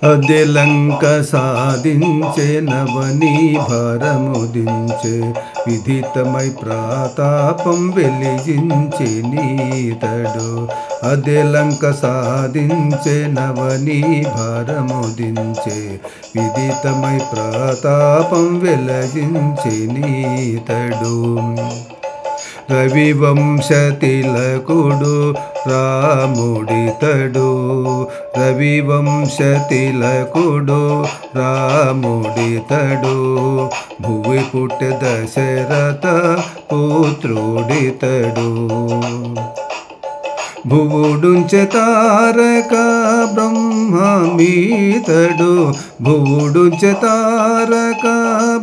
అదే లంక సాధించే నవనీ భారముదించే విదితమై ప్రతాపం వెలిగించే నీతడు. అదే లంక సాధించే నవనీ భారముదించే విదితమై ప్రతాపం వెలిగించే నీతడు. రవివంశ తిలకుడు రాముడితడు. రవివంశ తిలకుడు రాముడితడు. భువి పుట్టె దశరథ పుత్రుడితడు. భువుడుంచె తారక బ్రహ్మమీతడు. భువుడుంచె తారక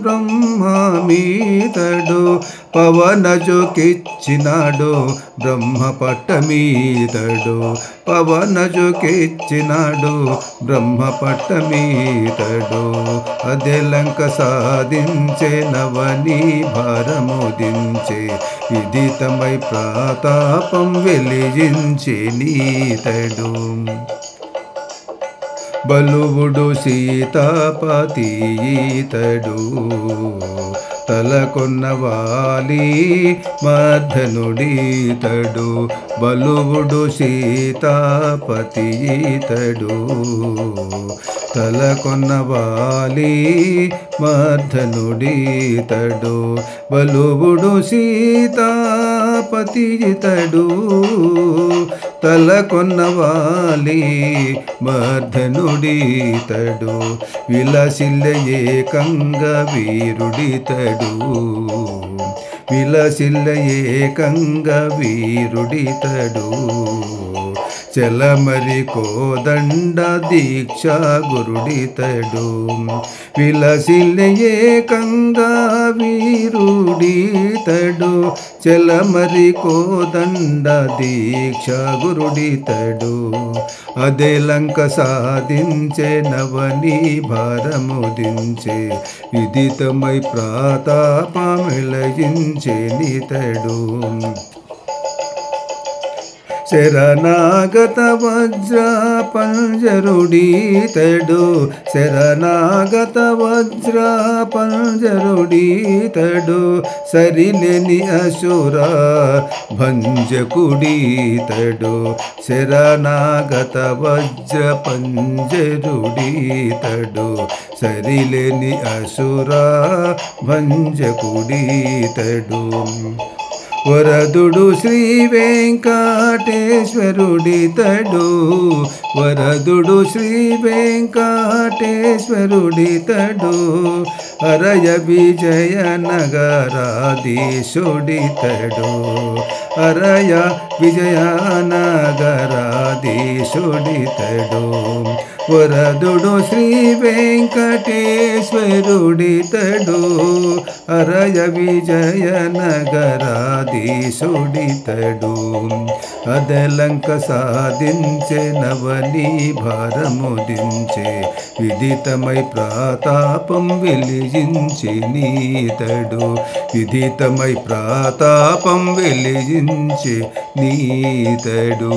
బ్రహ్మమీతడు. పవనజుకిచ్చినాడు బ్రహ్మ పట్టమీతడు. పవనజుకిచ్చినాడు బ్రహ్మ పట్టమీతడు. అదే లంక సాధించే నవనీ భారముదించే విదితమై ప్రతాపం వెలిగించే నీతడు. బలువుడు సీతాపతి ఈతడు. తలకొన్న వాలి మర్ధనుడీతడు. బలువుడు సీతాపతి ఈతడు. తలకొన్న వాలి మర్ధనుడీతడు. బలువుడు సీతాపతి ఈతడు. తలకొన్న వాలి మర్ధనుడీతడు. విలసిల్ల ఏకంగ వీరుడితడు. విలసిల్ల ఏకంగ వీరుడితడు. చలమరి కోదండ దీక్షా గురుడితడు. విలసిల్ల ఏకంగ వీరుడితడు. చలమరి కోదండ దీక్షా గురుడితడు. అదే లంక సాధించే నవనీ భారముదించే విదితమై ప్రతాపమిలయించే నీతడు. శరణాగత వజ్ర పంజరుడీతడు. శరణాగత వజ్ర పంజరుడీతడు. సరిలేని అసుర భంజకుడీతడు. శరణాగత వజ్ర పంజరుడీతడు. సరిలేని అసుర భంజకుడీతడు. వరదుడు శ్రీ వెంకటేశ్వరుడితడు. వరదుడు శ్రీ వెంకటేశ్వరుడితడు. అరయ విజయ నగరాధీశుడితడు. అరయ విజయ నగరాధీశుడితడు. వరదుడు శ్రీ వెంకటేశ్వరుడితడు. అరయ విజయ నగరాధీశుడితడు. అదే లంక సాధించే నవనీ భారముదించే విదితమై ప్రతాపం వెలిగించే నీతడు. విదితమై ప్రతాపం వెలిగించే నీతడు.